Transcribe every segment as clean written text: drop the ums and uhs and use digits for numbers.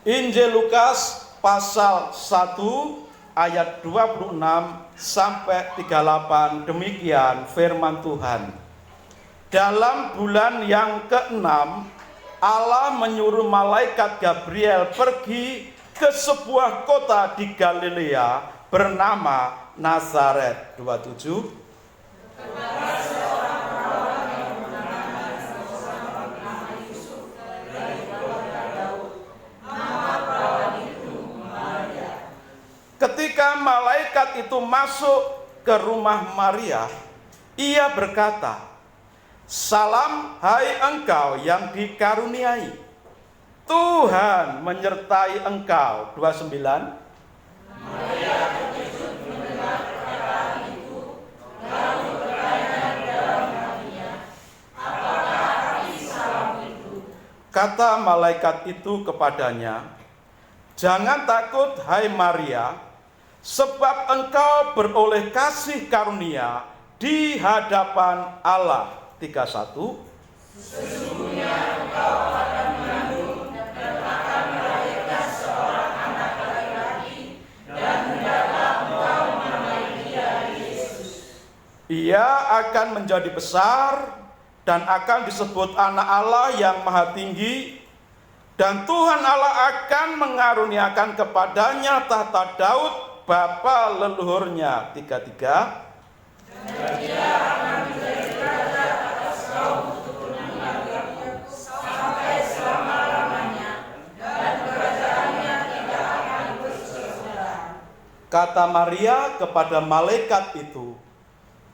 Injil Lukas pasal 1 ayat 26 sampai 38, demikian firman Tuhan. Dalam bulan yang ke-6, Allah menyuruh malaikat Gabriel pergi ke sebuah kota di Galilea bernama Nazaret. 27. Ketika malaikat itu masuk ke rumah Maria, ia berkata, "Salam, hai engkau yang dikaruniai, Tuhan menyertai engkau." 29. Maria terkejut mendengar perkataan itu, lalu bertanya dalam hatinya, "Apakah arti salam itu?" Kata malaikat itu kepadanya, "Jangan takut, hai Maria, sebab engkau beroleh kasih karunia di hadapan Allah." 31. Sesungguhnya engkau akan mengandung dan akan melahirkan seorang anak laki-laki, dan hendaklah engkau menamai dia Yesus. Ia akan menjadi besar dan akan disebut Anak Allah yang Maha Tinggi, dan Tuhan Allah akan mengaruniakan kepadanya tahta Daud bapa leluhurnya. 33. Dan dia akan menjadi raja atas kaum keturunan Yakub sampai selama-lamanya, dan kerajaannya tidak akan berselang. Kata Maria kepada malaikat itu,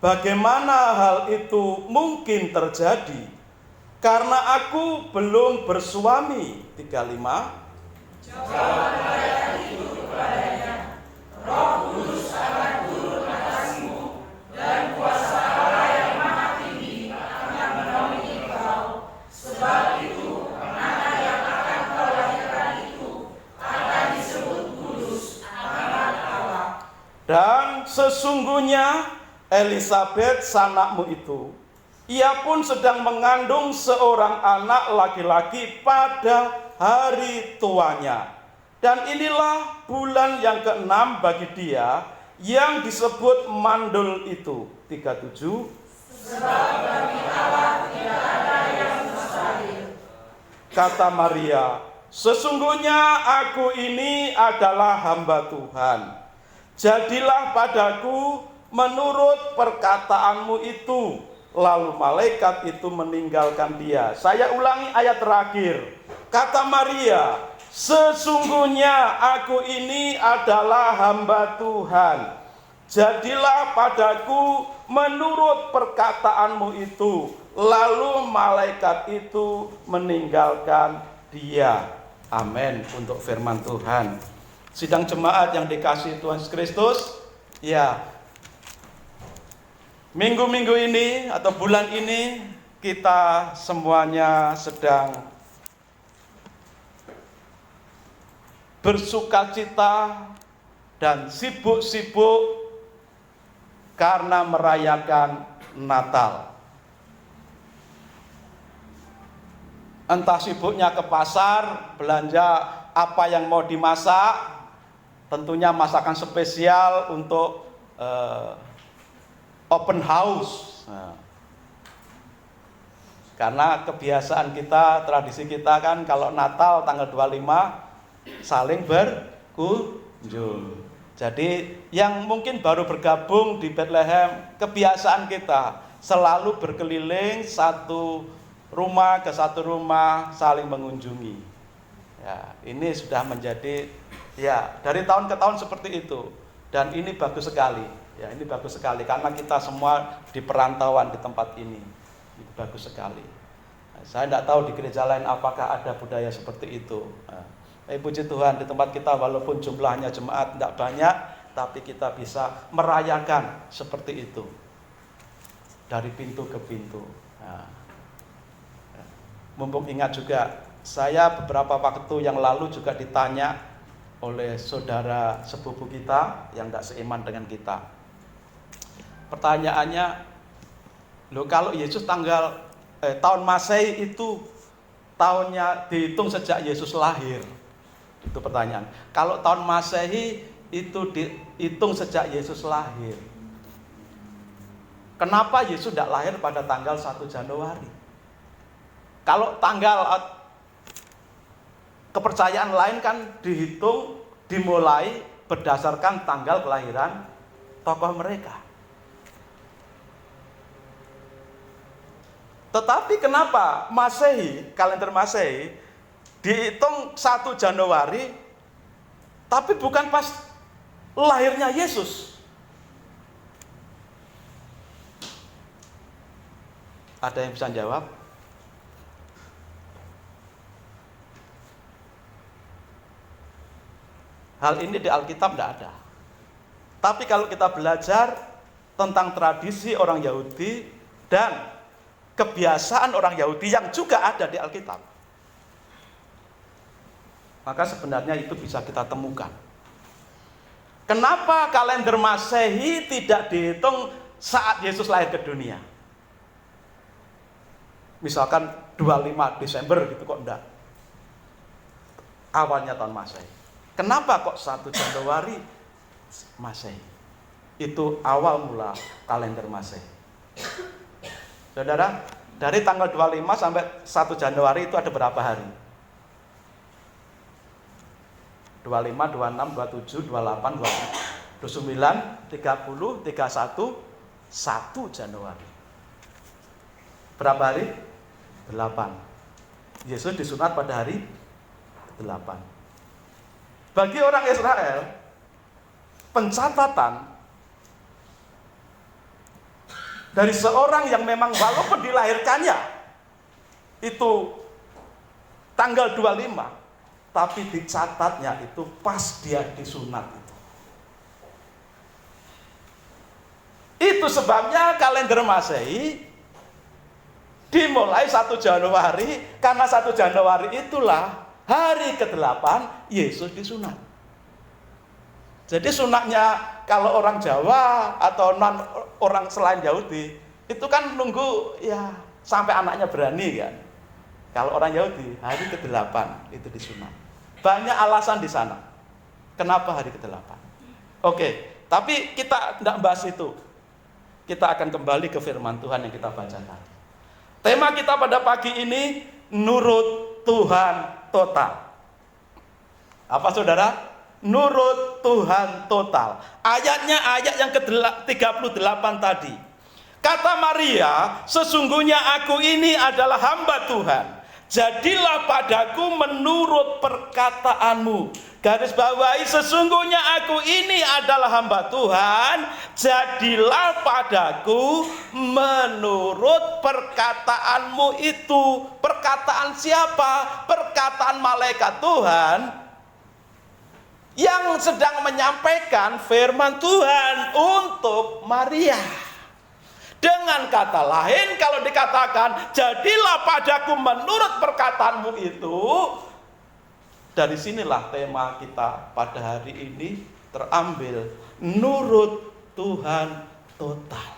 "Bagaimana hal itu mungkin terjadi? Karena aku belum bersuami." 35. Jawab malaikat itu kepadanya, "Roh Kudus akan turun atasmu, dan kuasa Allah yang Maha Tinggi akan menaungi engkau. Sebab itu, anak yang akan kau lahirkan itu akan disebut kudus, Anak Allah. Dan sesungguhnya Elisabet sanakmu itu, ia pun sedang mengandung seorang anak laki-laki pada hari tuanya. Dan inilah bulan yang ke-6 bagi dia yang disebut mandul itu." 37. Sebab bagi Allah tidak ada yang mustahil. Kata Maria, "Sesungguhnya aku ini adalah hamba Tuhan. Jadilah padaku menurut perkataanmu itu." Lalu malaikat itu meninggalkan dia. Saya ulangi ayat terakhir. Kata Maria, "Sesungguhnya aku ini adalah hamba Tuhan. Jadilah padaku menurut perkataanmu itu." Lalu malaikat itu meninggalkan dia. Amin untuk firman Tuhan. Sidang jemaat yang dikasihi Tuhan Yesus Kristus, ya, minggu-minggu ini atau bulan ini kita semuanya sedang bersukacita dan sibuk-sibuk karena merayakan Natal. Entah sibuknya ke pasar, belanja apa yang mau dimasak, tentunya masakan spesial untuk open house. Karena kebiasaan kita, tradisi kita kan kalau Natal tanggal 25 saling berkunjung. Jadi yang mungkin baru bergabung di Bethlehem, kebiasaan kita selalu berkeliling satu rumah ke satu rumah saling mengunjungi. Ya, ini sudah menjadi dari tahun ke tahun seperti itu. Dan ini bagus sekali. Ya, ini bagus sekali karena kita semua di perantauan di tempat ini. Itu bagus sekali. Nah, saya tidak tahu di gereja lain apakah ada budaya seperti itu. Puji Tuhan, di tempat kita walaupun jumlahnya jemaat tidak banyak, tapi kita bisa merayakan seperti itu dari pintu ke pintu. Mumpung ingat juga, saya beberapa waktu yang lalu juga ditanya oleh saudara sepupu kita yang tidak seiman dengan kita. Pertanyaannya, loh kalau Yesus tahun Masehi itu tahunnya dihitung sejak Yesus lahir. Itu pertanyaan. Kalau tahun Masehi itu dihitung sejak Yesus lahir. Kenapa Yesus tidak lahir pada tanggal 1 Januari? Kalau tanggal kepercayaan lain kan dihitung, dimulai berdasarkan tanggal kelahiran tokoh mereka. Tetapi kenapa Masehi, kalender Masehi dihitung 1 Januari, tapi bukan pas lahirnya Yesus? Ada yang bisa jawab? Hal ini di Alkitab tidak ada. Tapi kalau kita belajar tentang tradisi orang Yahudi dan kebiasaan orang Yahudi yang juga ada di Alkitab, maka sebenarnya itu bisa kita temukan. Kenapa kalender Masehi tidak dihitung saat Yesus lahir ke dunia? Misalkan 25 Desember gitu, kok enggak? Awalnya tahun Masehi. Kenapa kok 1 Januari Masehi? Itu awal mula kalender Masehi. Saudara, dari tanggal 25 sampai 1 Januari itu ada berapa hari? 25, 26, 27, 28, 29, 30, 31, 1 Januari. Berapa hari? 8. Yesus disunat pada hari 8. Bagi orang Israel, pencatatan dari seorang yang memang walaupun dilahirkannya itu tanggal 25, tapi dicatatnya itu pas dia disunat itu. Itu sebabnya kalender Masehi dimulai 1 Januari, karena 1 Januari itulah hari ke-8 Yesus disunat. Jadi sunatnya kalau orang Jawa atau orang selain Yahudi itu kan nunggu ya sampai anaknya berani kan. Kalau orang Yahudi hari ke-8 itu disunat. Banyak alasan di sana. Kenapa hari ke-8? Oke, tapi kita tidak bahas itu. Kita akan kembali ke firman Tuhan yang kita baca tadi. Tema kita pada pagi ini, nurut Tuhan total. Apa saudara? Nurut Tuhan total. Ayatnya ayat yang ke-38 tadi. Kata Maria, sesungguhnya aku ini adalah hamba Tuhan. Jadilah padaku menurut perkataanmu. Garis bawahi, sesungguhnya aku ini adalah hamba Tuhan. Jadilah padaku menurut perkataanmu itu. Perkataan siapa? Perkataan malaikat Tuhan yang sedang menyampaikan firman Tuhan untuk Maria. Dengan kata lain, kalau dikatakan jadilah padaku menurut perkataanmu itu, dari sinilah tema kita pada hari ini terambil, nurut Tuhan total.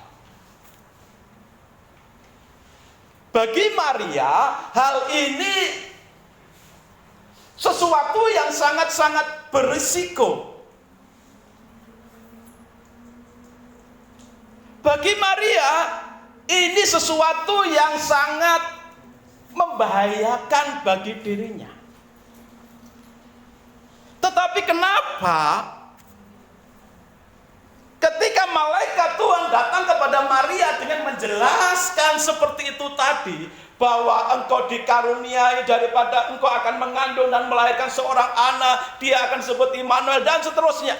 Bagi Maria, hal ini sesuatu yang sangat-sangat berisiko. Bagi Maria, ini sesuatu yang sangat membahayakan bagi dirinya. Tetapi kenapa ketika malaikat Tuhan datang kepada Maria dengan menjelaskan seperti itu tadi, bahwa engkau dikaruniai daripada engkau akan mengandung dan melahirkan seorang anak, dia akan disebut Immanuel dan seterusnya.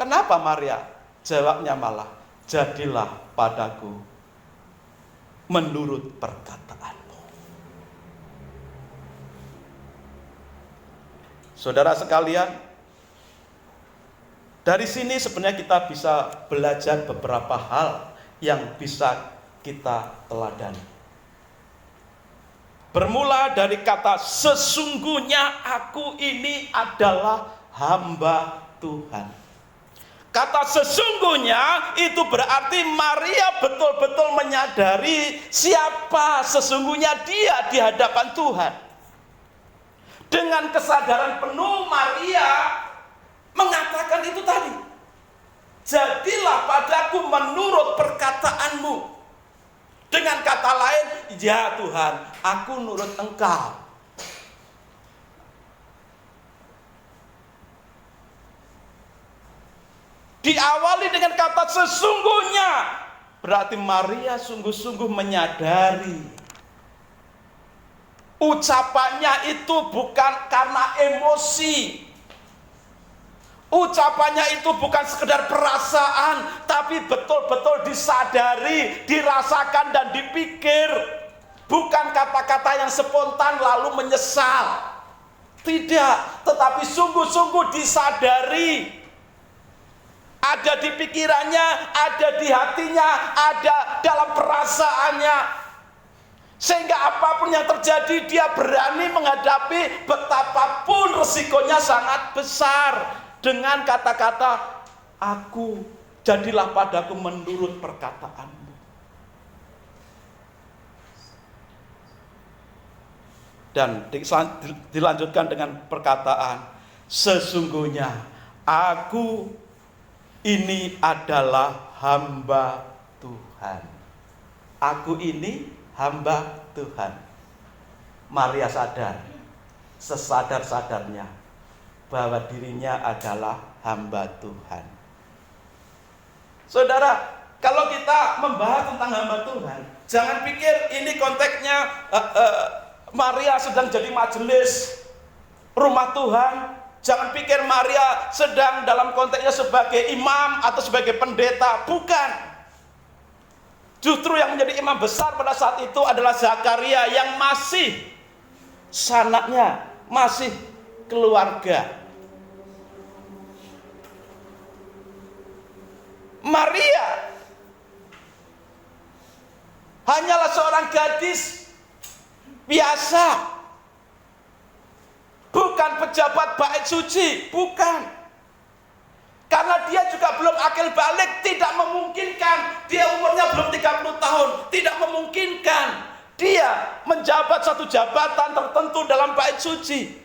Kenapa Maria? Jawabnya malah, jadilah padaku menurut perkataanmu. Saudara sekalian, dari sini sebenarnya kita bisa belajar beberapa hal yang bisa kita teladani. Bermula dari kata sesungguhnya aku ini adalah hamba Tuhan. Kata sesungguhnya itu berarti Maria betul-betul menyadari siapa sesungguhnya dia di hadapan Tuhan. Dengan kesadaran penuh Maria mengatakan itu tadi. Jadilah padaku menurut perkataanmu. Dengan kata lain, ya Tuhan, aku nurut Engkau. Diawali dengan kata sesungguhnya. Berarti Maria sungguh-sungguh menyadari. Ucapannya itu bukan karena emosi. Ucapannya itu bukan sekedar perasaan, tapi betul-betul disadari, dirasakan dan dipikir. Bukan kata-kata yang spontan lalu menyesal. Tidak, tetapi sungguh-sungguh disadari. Ada di pikirannya, ada di hatinya, ada dalam perasaannya. Sehingga apapun yang terjadi dia berani menghadapi betapapun resikonya sangat besar. Dengan kata-kata, aku jadilah padaku menurut perkataanmu. Dan dilanjutkan dengan perkataan, sesungguhnya aku ini adalah hamba Tuhan. Aku ini hamba Tuhan. Maria sadar, sesadar-sadarnya, bahwa dirinya adalah hamba Tuhan. Saudara, kalau kita membahas tentang hamba Tuhan, jangan pikir ini konteksnya Maria sedang jadi majelis rumah Tuhan. Jangan pikir Maria sedang dalam konteksnya sebagai imam atau sebagai pendeta. Bukan. Justru yang menjadi imam besar pada saat itu adalah Zakaria yang masih sanaknya, masih keluarga. Maria hanyalah seorang gadis biasa, bukan pejabat bait suci, bukan. Karena dia juga belum akil balik, tidak memungkinkan. Dia umurnya belum 30 tahun, tidak memungkinkan dia menjabat satu jabatan tertentu dalam bait suci.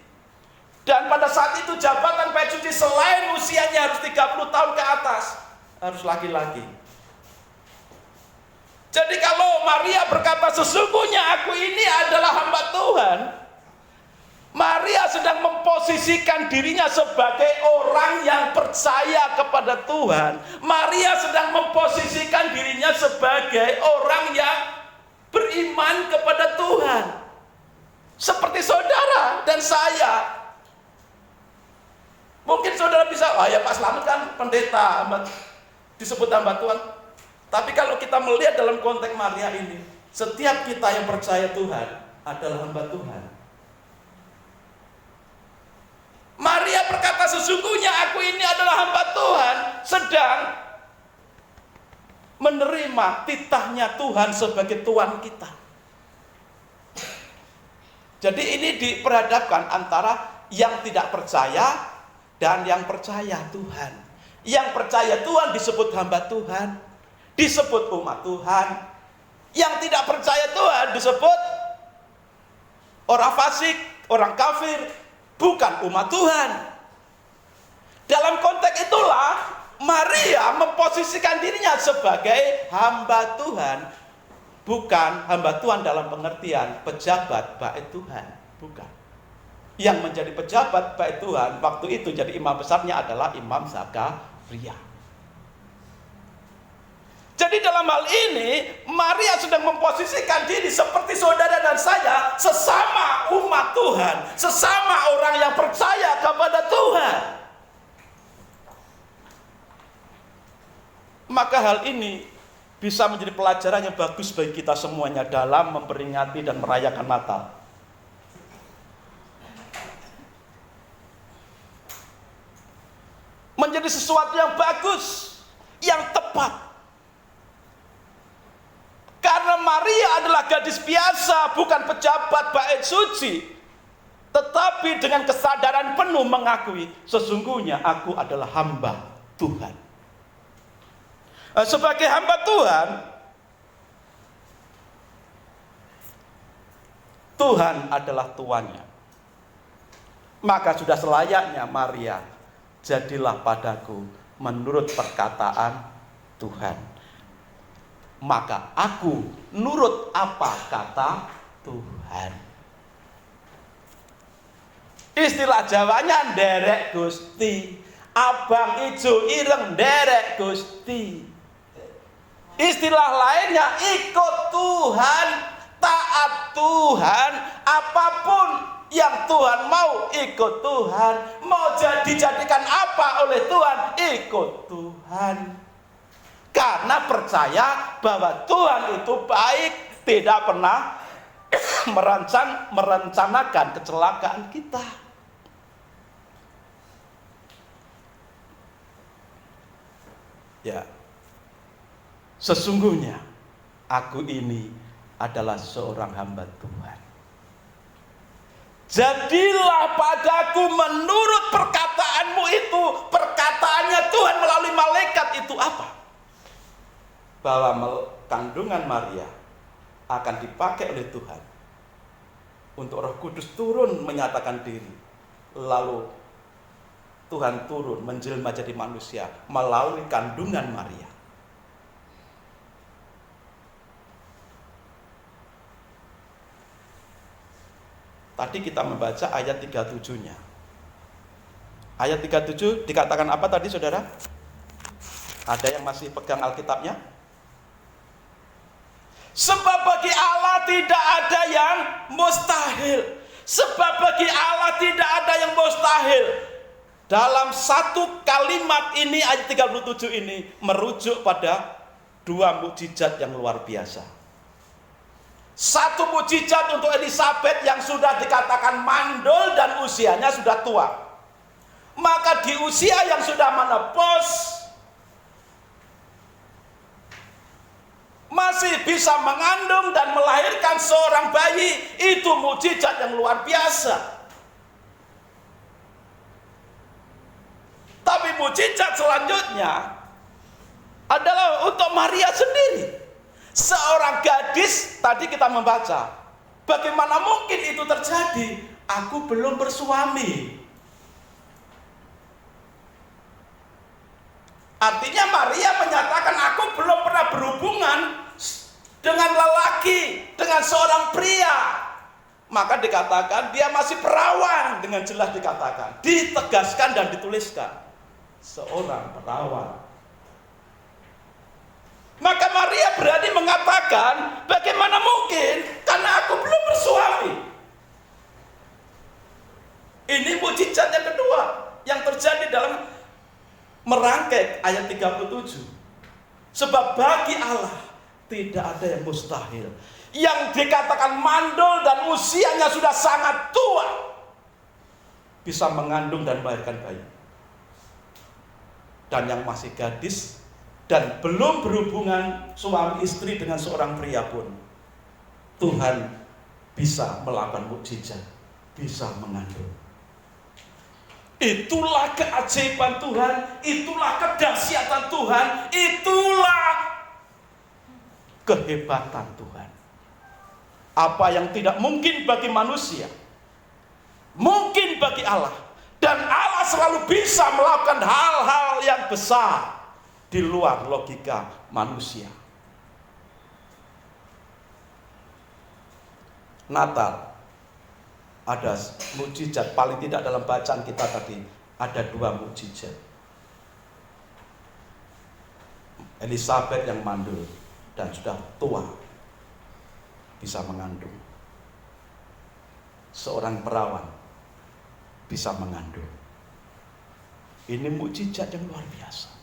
Dan pada saat itu jabatan bait suci selain usianya harus 30 tahun ke atas, harus laki-laki. Jadi kalau Maria berkata sesungguhnya aku ini adalah hamba Tuhan, Maria sedang memposisikan dirinya sebagai orang yang percaya kepada Tuhan. Maria sedang memposisikan dirinya sebagai orang yang beriman kepada Tuhan. Seperti saudara dan saya. Mungkin saudara bisa, ya Pak Slamet kan pendeta, disebut hamba Tuhan. Tapi kalau kita melihat dalam konteks Maria ini, setiap kita yang percaya Tuhan adalah hamba Tuhan. Maria berkata sesungguhnya aku ini adalah hamba Tuhan, sedang menerima titahnya Tuhan sebagai Tuhan kita. Jadi ini diperhadapkan antara yang tidak percaya dan yang percaya Tuhan. Yang percaya Tuhan disebut hamba Tuhan, disebut umat Tuhan. Yang tidak percaya Tuhan disebut orang fasik, orang kafir, bukan umat Tuhan. Dalam konteks itulah Maria memposisikan dirinya sebagai hamba Tuhan, bukan hamba Tuhan dalam pengertian pejabat bait Tuhan, bukan. Yang menjadi pejabat bait Tuhan waktu itu jadi imam besarnya adalah Imam Zakaria. Jadi dalam hal ini Maria sedang memposisikan diri seperti saudara dan saya, sesama umat Tuhan, sesama orang yang percaya kepada Tuhan. Maka hal ini bisa menjadi pelajaran yang bagus bagi kita semuanya dalam memperingati dan merayakan Natal. Menjadi sesuatu yang bagus, yang tepat. Karena Maria adalah gadis biasa, bukan pejabat bait suci. Tetapi dengan kesadaran penuh mengakui, sesungguhnya aku adalah hamba Tuhan. Sebagai hamba Tuhan, Tuhan adalah tuannya. Maka sudah selayaknya Maria, jadilah padaku menurut perkataan Tuhan. Maka aku nurut apa kata Tuhan. Istilah Jawanya nderek Gusti, abang ijo ireng nderek Gusti. Istilah lainnya ikut Tuhan, taat Tuhan, apapun yang Tuhan mau ikut Tuhan, mau dijadikan apa oleh Tuhan, ikut Tuhan. Karena percaya bahwa Tuhan itu baik, tidak pernah merencanakan kecelakaan kita. Ya, sesungguhnya aku ini adalah seorang hamba Tuhan. Jadilah padaku menurut perkataanmu itu. Perkataannya Tuhan melalui malaikat itu apa? Bahwa kandungan Maria akan dipakai oleh Tuhan untuk Roh Kudus turun menyatakan diri. Lalu Tuhan turun menjelma jadi manusia melalui kandungan Maria. Tadi kita membaca ayat 37-nya. Ayat 37 dikatakan apa tadi saudara? Ada yang masih pegang Alkitabnya? Sebab bagi Allah tidak ada yang mustahil. Sebab bagi Allah tidak ada yang mustahil. Dalam satu kalimat ini, ayat 37 ini merujuk pada dua mukjizat yang luar biasa. Satu mukjizat untuk Elizabeth yang sudah dikatakan mandul dan usianya sudah tua. Maka di usia yang sudah menopause masih bisa mengandung dan melahirkan seorang bayi. Itu mukjizat yang luar biasa. Tapi mukjizat selanjutnya adalah untuk Maria sendiri. Seorang gadis, tadi kita membaca, bagaimana mungkin itu terjadi? Aku belum bersuami. Artinya Maria menyatakan aku belum pernah berhubungan dengan lelaki, dengan seorang pria. Maka dikatakan dia masih perawan, dengan jelas dikatakan, ditegaskan dan dituliskan seorang perawan. Maka Maria berani mengatakan, bagaimana mungkin? Karena aku belum bersuami. Ini mukjizat yang kedua yang terjadi dalam merangkai ayat 37. Sebab bagi Allah tidak ada yang mustahil. Yang dikatakan mandul dan usianya sudah sangat tua bisa mengandung dan melahirkan bayi. Dan yang masih gadis dan belum berhubungan suami istri dengan seorang pria pun, Tuhan bisa melakukan mukjizat, bisa mengandung. Itulah keajaiban Tuhan, itulah kedahsyatan Tuhan, itulah kehebatan Tuhan. Apa yang tidak mungkin bagi manusia, mungkin bagi Allah. Dan Allah selalu bisa melakukan hal-hal yang besar di luar logika manusia. Natal ada mukjizat, paling tidak dalam bacaan kita tadi ada dua mukjizat. Elizabeth yang mandul dan sudah tua bisa mengandung. Seorang perawan bisa mengandung. Ini mukjizat yang luar biasa.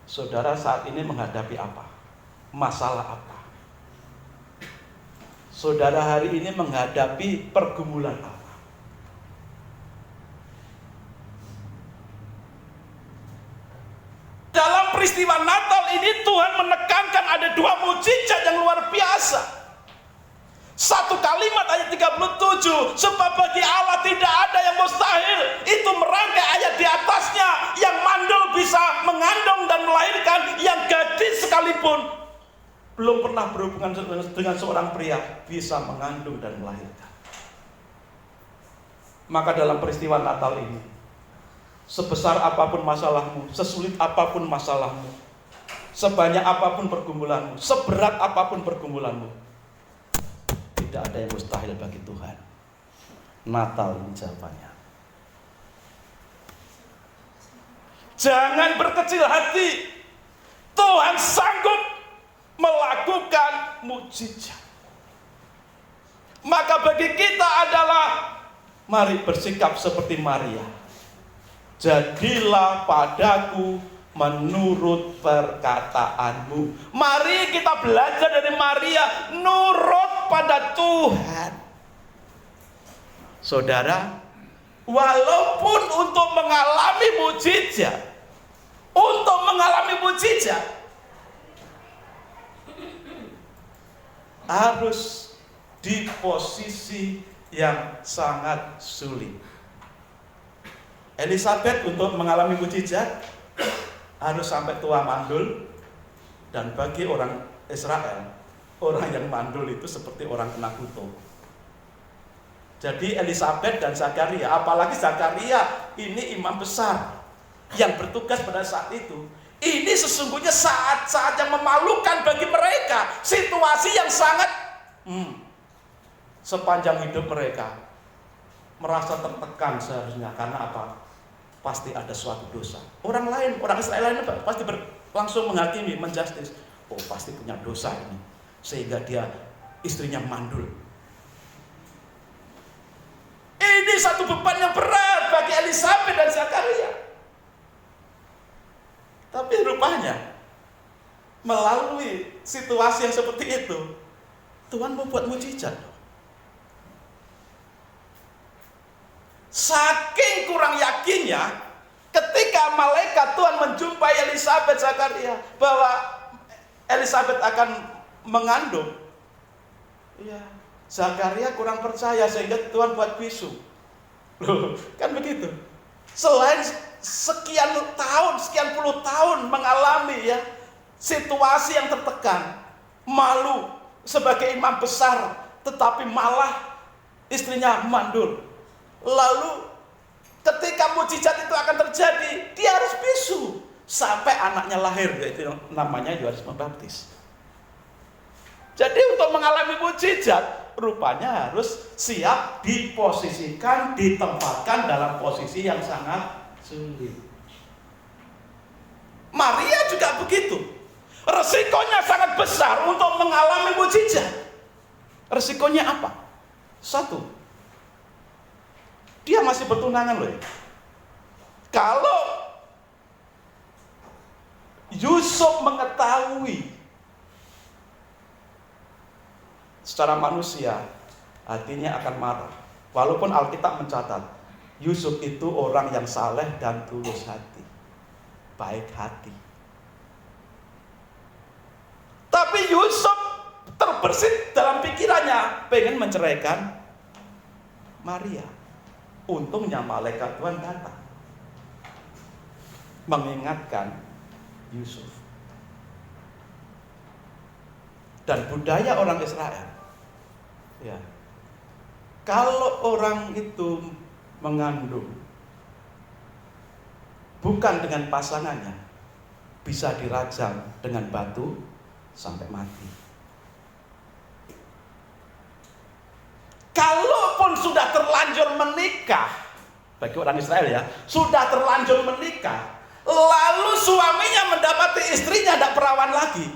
Saudara saat ini menghadapi apa? Masalah apa? Saudara hari ini menghadapi pergumulan apa? Dalam peristiwa Natal ini Tuhan menekankan ada dua mukjizat yang luar biasa. Satu kalimat ayat 37, sebab bagi Allah tidak ada yang mustahil. Itu merangkai ayat di atasnya, yang mandul bisa mengandung dan melahirkan, yang gadis sekalipun belum pernah berhubungan dengan seorang pria bisa mengandung dan melahirkan. Maka dalam peristiwa Natal ini, sebesar apapun masalahmu, sesulit apapun masalahmu, sebanyak apapun pergumulanmu, seberat apapun pergumulanmu, tidak ada yang mustahil bagi Tuhan. Natal ini jawabannya. Jangan berkecil hati. Tuhan sanggup melakukan mukjizat. Maka bagi kita adalah, mari bersikap seperti Maria. Jadilah padaku menurut perkataanmu. Mari kita belajar dari Maria, nurut pada Tuhan. Saudara, walaupun untuk mengalami mukjizat, harus di posisi yang sangat sulit. Elizabeth untuk mengalami mukjizat harus sampai tua mandul, dan bagi orang Israel, orang yang mandul itu seperti orang kena kutuk. Jadi Elizabeth dan Zakaria, apalagi Zakaria ini imam besar yang bertugas pada saat itu. Ini sesungguhnya saat-saat yang memalukan bagi mereka, situasi yang sangat sepanjang hidup mereka merasa tertekan seharusnya. Karena apa? Pasti ada suatu dosa. Orang Israel lain pasti langsung menghakimi, menjustis. Oh, pasti punya dosa ini, sehingga dia istrinya mandul. Ini satu beban yang berat bagi Elizabeth dan Zakaria. Tapi rupanya melalui situasi yang seperti itu, Tuhan membuat mukjizat. Saking kurang yakinnya, ketika malaikat Tuhan menjumpai Elizabeth Zakaria bahwa Elizabeth akan mengandung, ya, Zakaria kurang percaya sehingga Tuhan buat bisu. Loh, kan begitu. Selain sekian puluh tahun mengalami ya situasi yang tertekan, malu sebagai imam besar, tetapi malah istrinya mandul. Lalu ketika mukjizat itu akan terjadi, dia harus bisu sampai anaknya lahir, yaitu namanya Yohanes Pembaptis. Jadi untuk mengalami mukjizat, rupanya harus siap diposisikan, ditempatkan dalam posisi yang sangat sulit. Maria juga begitu. Resikonya sangat besar untuk mengalami mukjizat. Resikonya apa? Satu, dia masih bertunangan loh. Kalau Yusuf mengetahui, secara manusia hatinya akan marah. Walaupun Alkitab mencatat Yusuf itu orang yang saleh dan tulus hati, baik hati. Tapi Yusuf terbersit dalam pikirannya, pengen menceraikan Maria. Untungnya malaikat Tuhan datang mengingatkan Yusuf. Dan budaya orang Israel, ya, kalau orang itu mengandung bukan dengan pasangannya, bisa dirajam dengan batu sampai mati. Kalaupun sudah terlanjur menikah, bagi orang Israel ya, sudah terlanjur menikah, lalu suaminya mendapati istrinya tidak perawan lagi,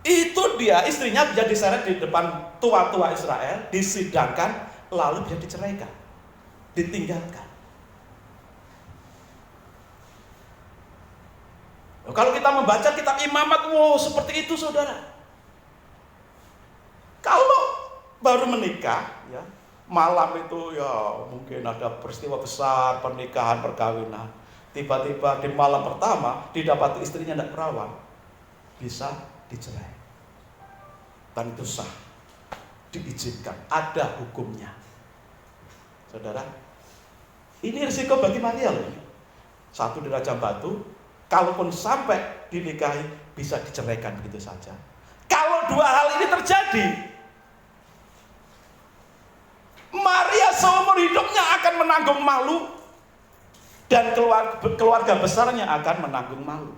itu dia istrinya bisa diseret di depan tua-tua Israel, disidangkan, lalu bisa diceraikan, ditinggalkan. Kalau kita membaca kitab Imamat, wow, seperti itu saudara. Kalau baru menikah, ya, malam itu ya mungkin ada peristiwa besar, pernikahan, perkawinan. Tiba-tiba di malam pertama didapati istrinya tidak perawan, bisa dicerai. Dan itu sah, diizinkan, ada hukumnya. Saudara, ini risiko bagi Maria loh. Satu, dirajam batu. Kalaupun sampai dinikahi, bisa diceraikan begitu saja. Kalau dua hal ini terjadi, Maria seumur hidupnya menanggung malu, dan keluarga besarnya akan menanggung malu.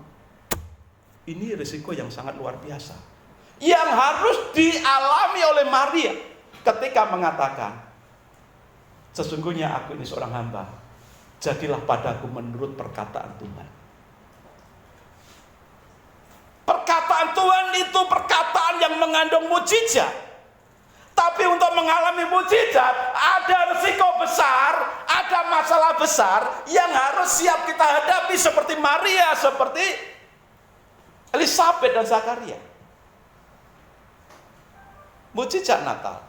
Ini risiko yang sangat luar biasa, yang harus dialami oleh Maria ketika mengatakan, sesungguhnya aku ini seorang hamba, jadilah padaku menurut perkataan Tuhan. Perkataan Tuhan itu perkataan yang mengandung mukjizat. Tapi untuk mengalami mukjizat, ada risiko besar, ada masalah besar yang harus siap kita hadapi, seperti Maria, seperti Elisabeth dan Zakaria. Mukjizat Natal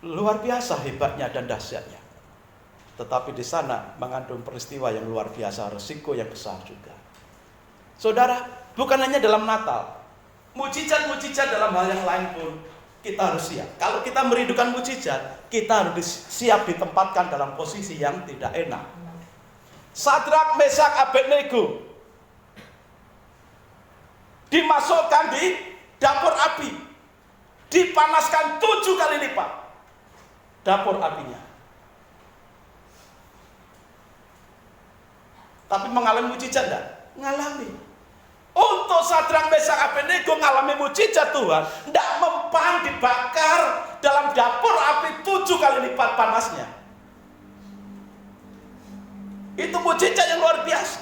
luar biasa hebatnya dan dahsyatnya. Tetapi di sana mengandung peristiwa yang luar biasa, risiko yang besar juga. Saudara, bukan hanya dalam Natal, mukjizat-mukjizat dalam hal yang lain pun kita harus siap. Kalau kita merindukan mukjizat, kita harus siap ditempatkan dalam posisi yang tidak enak. Sadrak, Mesak, Abednego dimasukkan di dapur api, dipanaskan 7 kali lipat dapur apinya. Tapi mengalami mukjizat enggak? Ngalami. Untuk Sadrak, Mesak, Abednego mengalami mukjizat Tuhan, tidak mempan dibakar dalam dapur api 7 kali lipat panasnya. Itu mukjizat yang luar biasa.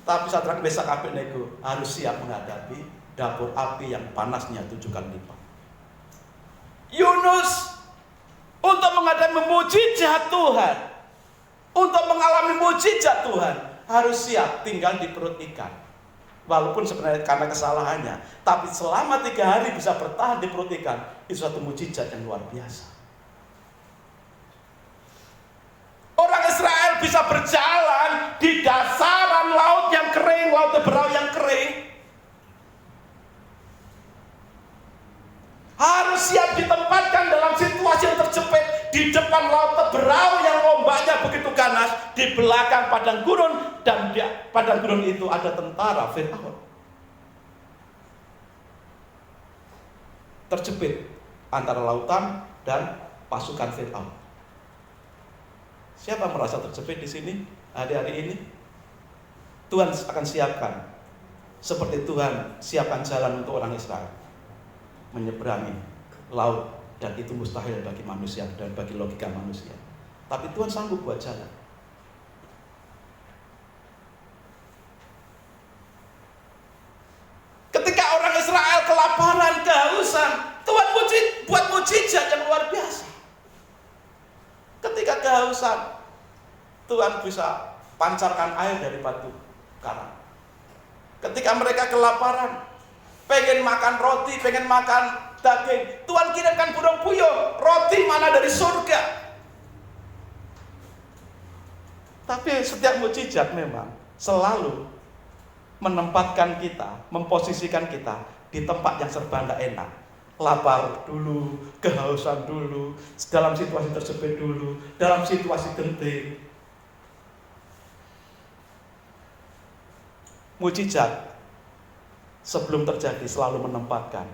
Tapi Sadrak, Mesak, Abednego harus siap menghadapi dapur api yang panasnya 7 kali lipat. Yunus untuk menghadapi mukjizat Tuhan, untuk mengalami mukjizat Tuhan, harus siap tinggal di perut ikan. Walaupun sebenarnya karena kesalahannya, tapi selama 3 hari bisa bertahan di perut ikan, itu suatu mukjizat yang luar biasa. Orang Israel bisa berjalan di dasaran laut yang kering, laut Teberau yang kering. Harus siap ditempatkan dalam situasi yang terjepit di depan laut Teberau yang ombaknya begitu ganas, di belakang padang gurun, dan di padang gurun itu ada tentara Firaun. Terjepit antara lautan dan pasukan Firaun. Siapa merasa terjepit di sini hari-hari ini? Tuhan akan siapkan, seperti Tuhan siapkan jalan untuk orang Israel menyeberangi laut, dan itu mustahil bagi manusia dan bagi logika manusia. Tapi Tuhan sanggup buat jalan. Ketika orang Israel kelaparan, kehausan, Tuhan buat mukjizat yang luar biasa. Ketika kehausan, Tuhan bisa pancarkan air dari batu karang. Ketika mereka kelaparan, pengen makan roti, pengen makan daging, Tuhan kirimkan burung puyuh, roti mana dari surga. Tapi setiap mukjizat memang selalu menempatkan kita, memposisikan kita di tempat yang serba tidak enak. Lapar dulu, kehausan dulu, dalam situasi tersebut dulu, dalam situasi genting. Mukjizat sebelum terjadi selalu menempatkan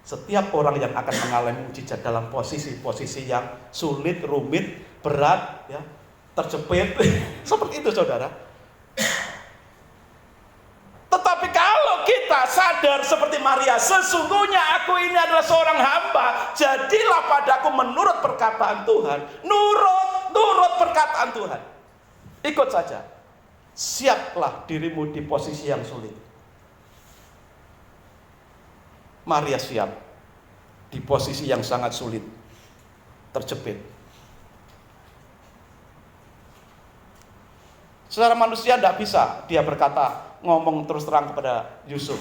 setiap orang yang akan mengalami mukjizat dalam posisi-posisi yang sulit, rumit, berat, ya, terjepit. Seperti itu, saudara. Tetapi kalau kita sadar seperti Maria, sesungguhnya aku ini adalah seorang hamba, jadilah padaku menurut perkataan Tuhan. Nurut perkataan Tuhan. Ikut saja. Siaplah dirimu di posisi yang sulit. Maria siap di posisi yang sangat sulit, terjepit. Secara manusia tidak bisa dia berkata, ngomong terus terang kepada Yusuf.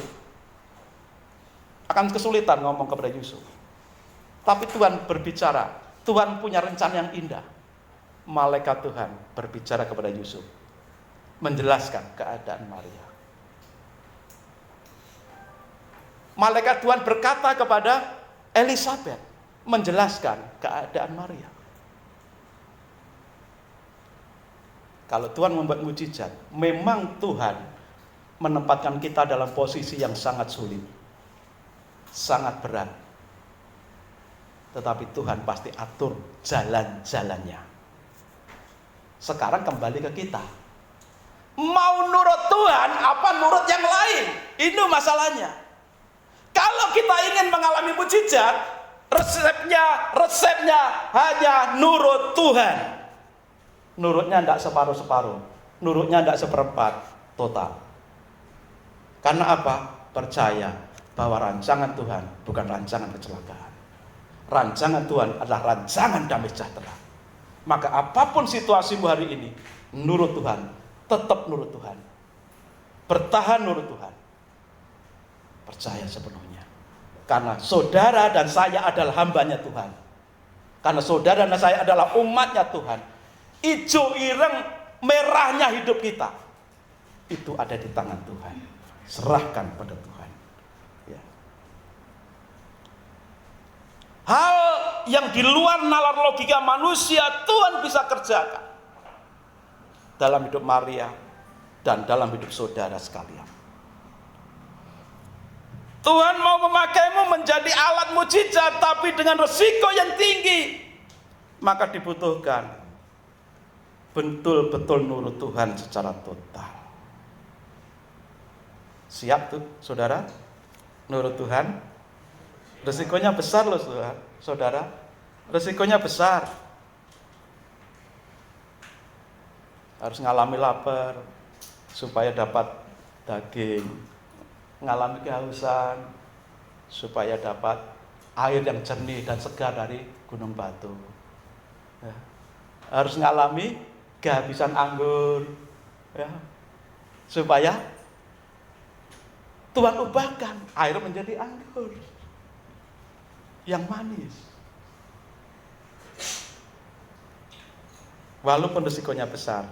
Akan kesulitan ngomong kepada Yusuf. Tapi Tuhan berbicara. Tuhan punya rencana yang indah. Malaikat Tuhan berbicara kepada Yusuf, menjelaskan keadaan Maria. Malaikat Tuhan berkata kepada Elisabeth, menjelaskan keadaan Maria. Kalau Tuhan membuat mukjizat, memang Tuhan menempatkan kita dalam posisi yang sangat sulit, sangat berat. tetapi Tuhan pasti atur jalan-jalannya. Sekarang kembali ke kita. Mau nurut Tuhan apa nurut yang lain? Itu masalahnya. Kalau kita ingin mengalami mujizat, resepnya hanya nurut Tuhan. Nurutnya tidak separuh-separuh, nurutnya tidak seperempat, total. Karena apa? Percaya bahwa rancangan Tuhan bukan rancangan kecelakaan. Rancangan Tuhan adalah rancangan damai sejahtera. Maka apapun situasimu hari ini, nurut Tuhan, tetap nurut Tuhan. Bertahan nurut Tuhan. Percaya sepenuhnya. Karena saudara dan saya adalah hambanya Tuhan. Karena saudara dan saya adalah umatnya Tuhan. Ijo ireng merahnya hidup kita, itu ada di tangan Tuhan. Serahkan pada Tuhan. Ya. Hal yang di luar nalar logika manusia Tuhan bisa kerjakan dalam hidup Maria dan dalam hidup saudara sekalian. Tuhan mau memakaimu menjadi alat mujizat, tapi dengan resiko yang tinggi. Maka dibutuhkan betul-betul nurut Tuhan secara total. Siap tuh saudara? Nurut Tuhan? Resikonya besar loh saudara. Resikonya besar. Harus ngalami lapar supaya dapat daging, ngalami kehausan supaya dapat air yang jernih dan segar dari gunung batu. Ya. Harus ngalami kehabisan anggur, ya, supaya Tuhan ubahkan air menjadi anggur yang manis. Walaupun risikonya besar,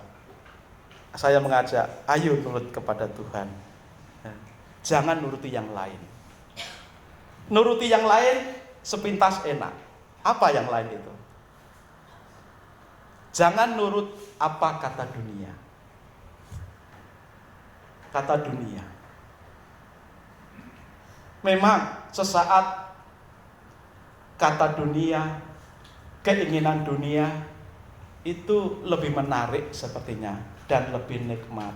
saya mengajak, ayo nurut kepada Tuhan. Jangan nuruti yang lain. Nuruti yang lain sepintas enak. Apa yang lain itu? Jangan nurut apa kata dunia. Kata dunia. Memang sesaat kata dunia, keinginan dunia itu lebih menarik sepertinya dan lebih nikmat.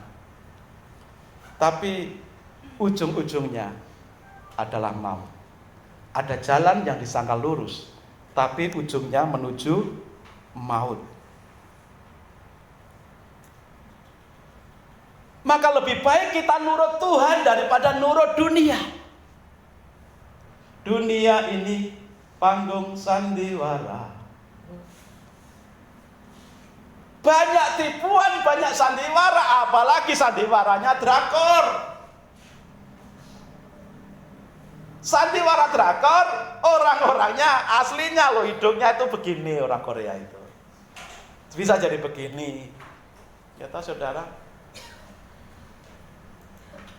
Tapi ujung-ujungnya adalah maut. Ada jalan yang disangka lurus, tapi ujungnya menuju maut. Maka lebih baik kita nurut Tuhan daripada nurut dunia. Dunia ini panggung sandiwara. Banyak tipuan, banyak sandiwara, apalagi sandiwaranya drakor. Sandiwara drakor, orang-orangnya aslinya loh hidungnya itu begini, orang Korea itu. Bisa jadi begini. Ya tahu saudara.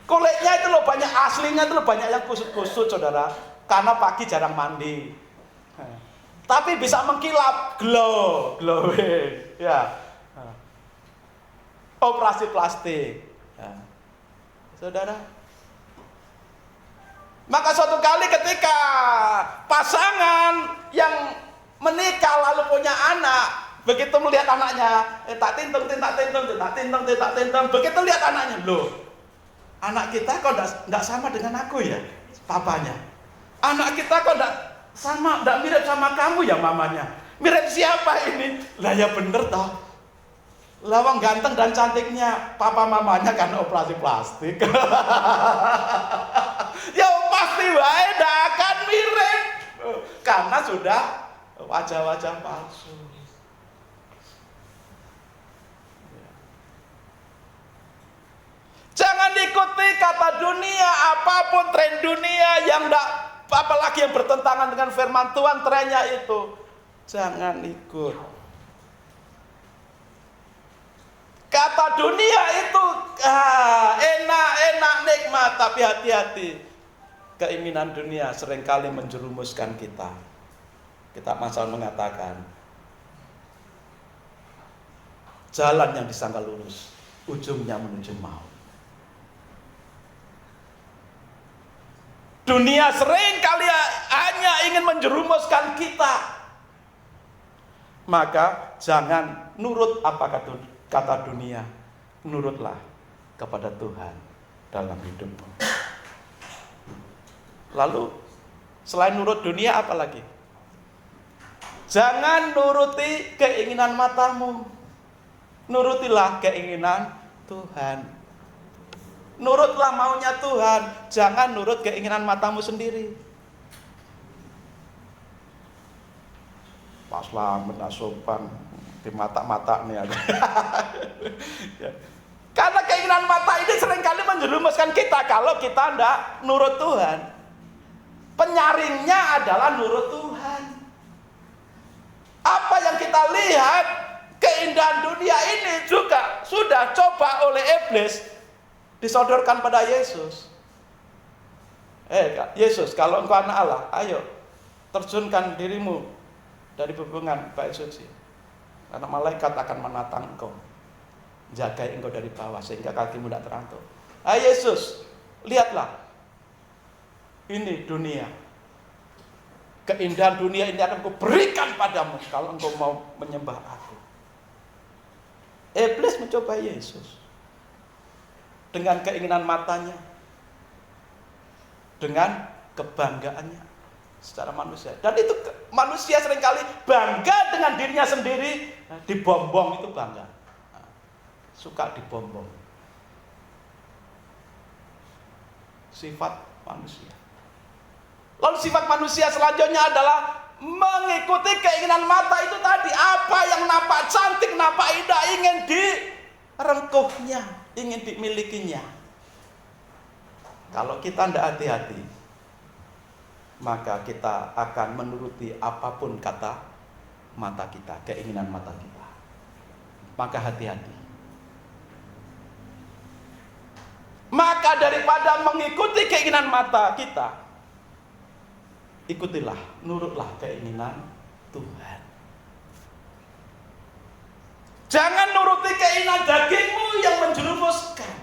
Kulitnya itu loh banyak, aslinya itu loh banyak yang kusut-kusut saudara. Karena pagi jarang mandi. Tapi bisa mengkilap, glowing. Ya. Operasi plastik. Ya. Saudara. Maka suatu kali ketika pasangan yang menikah lalu punya anak, begitu melihat anaknya, tak tintung, begitu lihat anaknya, loh, anak kita kok enggak sama dengan aku ya, papanya. Anak kita kok enggak mirip sama kamu ya mamanya. Mirip siapa ini? Lah ya bener toh. Lawang ganteng dan cantiknya papa mamanya kan operasi plastik. Ya pasti wae ndak akan mirip karena sudah wajah-wajah palsu. Jangan ikuti kata dunia, apapun tren dunia yang ndak, apalagi yang bertentangan dengan firman Tuhan, trennya itu jangan ikut. Kata dunia itu enak, nikmat, tapi hati-hati. Keinginan dunia seringkali menjerumuskan kita. Kita masal mengatakan, jalan yang disangka lurus, ujungnya menuju maut. Dunia seringkali hanya hanya ingin menjerumuskan kita. Maka jangan nurut apa kata dunia, nurutlah kepada Tuhan dalam hidupmu. Lalu selain nurut dunia apa lagi? Jangan nuruti keinginan matamu, nurutilah keinginan Tuhan. Nurutlah maunya Tuhan, jangan nurut keinginan matamu sendiri. Pak Slamet sopan di mata-mata nih ada. Karena keinginan mata ini seringkali menjerumuskan kita kalau kita tidak nurut Tuhan. Penyaringnya adalah nurut Tuhan. Apa yang kita lihat, keindahan dunia ini juga sudah coba oleh iblis disodorkan pada Yesus. Yesus, kalau engkau anak Allah, ayo terjunkan dirimu dari hubungan baik suci, karena malaikat akan menatang engkau, jaga engkau dari bawah sehingga kakimu tidak terantuk. Yesus, lihatlah, ini dunia, keindahan dunia ini akan kuberikan padamu kalau engkau mau menyembah aku. Iblis mencoba Yesus dengan keinginan matanya, dengan kebanggaannya secara manusia. Dan itu manusia seringkali bangga dengan dirinya sendiri, dibombong itu bangga. Suka dibombong. Sifat manusia. Lalu sifat manusia selanjutnya adalah mengikuti keinginan mata itu tadi. Apa yang nampak cantik, nampak indah, ingin direngkuhnya, ingin dimilikinya. Kalau kita tidak hati-hati, maka kita akan menuruti apapun kata mata kita, keinginan mata kita. Maka hati-hati. Maka daripada mengikuti keinginan mata kita, ikutilah, nurutlah keinginan Tuhan. Jangan nuruti keinginan dagingmu yang menjerumuskan.